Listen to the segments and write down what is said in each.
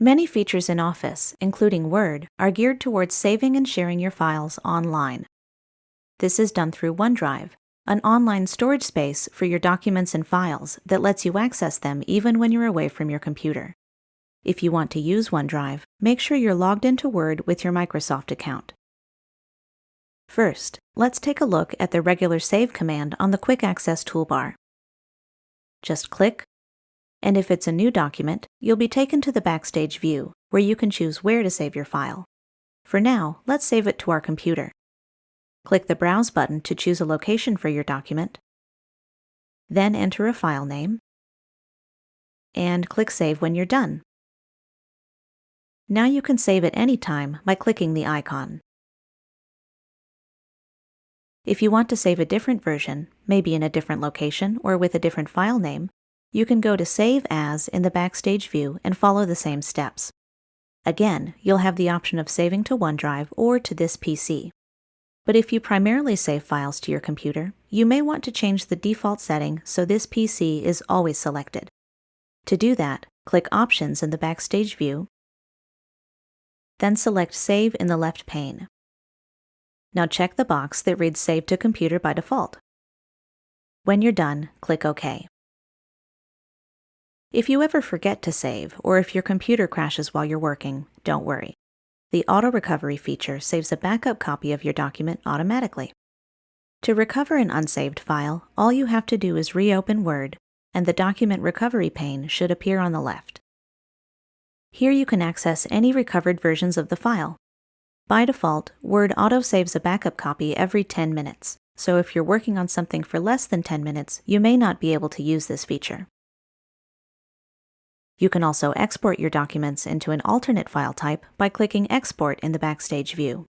Many features in Office, including Word, are geared towards saving and sharing your files online. This is done through OneDrive, an online storage space for your documents and files that lets you access them even when you're away from your computer. If you want to use OneDrive, make sure you're logged into Word with your Microsoft account. First, let's take a look at the regular Save command on the Quick Access toolbar. Just click, and if it's a new document, you'll be taken to the Backstage view, where you can choose where to save your file. For now, let's save it to our computer. Click the Browse button to choose a location for your document, then enter a file name, and click Save when you're done. Now you can save at any time by clicking the icon. If you want to save a different version, maybe in a different location or with a different file name, you can go to Save As in the Backstage view and follow the same steps. Again, you'll have the option of saving to OneDrive or to this PC. But if you primarily save files to your computer, you may want to change the default setting so this PC is always selected. To do that, click Options in the Backstage view, then select Save in the left pane. Now check the box that reads Save to Computer by default. When you're done, click OK. If you ever forget to save, or if your computer crashes while you're working, don't worry. The Auto Recovery feature saves a backup copy of your document automatically. To recover an unsaved file, all you have to do is reopen Word, and the Document Recovery pane should appear on the left. Here you can access any recovered versions of the file. By default, Word auto-saves a backup copy every 10 minutes, so if you're working on something for less than 10 minutes, you may not be able to use this feature. You can also export your documents into an alternate file type by clicking Export in the Backstage view.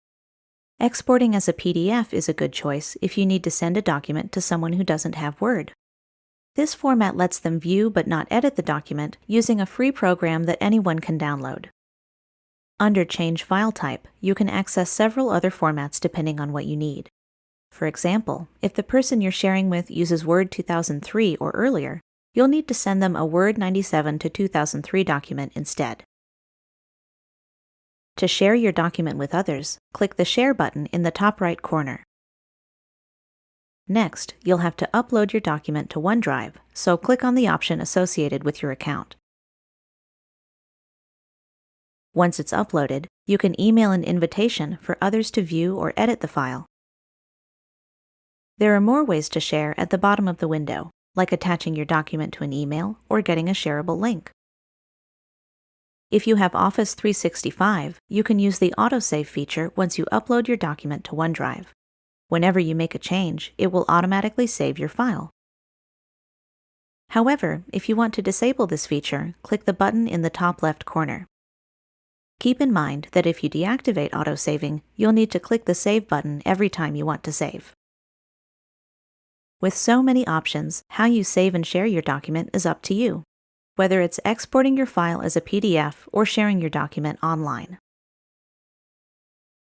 Exporting as a PDF is a good choice if you need to send a document to someone who doesn't have Word. This format lets them view but not edit the document using a free program that anyone can download. Under Change File Type, you can access several other formats depending on what you need. For example, if the person you're sharing with uses Word 2003 or earlier, you'll need to send them a Word 97 to 2003 document instead. To share your document with others, click the Share button in the top right corner. Next, you'll have to upload your document to OneDrive, so click on the option associated with your account. Once it's uploaded, you can email an invitation for others to view or edit the file. There are more ways to share at the bottom of the window, like attaching your document to an email or getting a shareable link. If you have Office 365, you can use the AutoSave feature once you upload your document to OneDrive. Whenever you make a change, it will automatically save your file. However, if you want to disable this feature, click the button in the top left corner. Keep in mind that if you deactivate autosaving, you'll need to click the Save button every time you want to save. With so many options, how you save and share your document is up to you, whether it's exporting your file as a PDF or sharing your document online.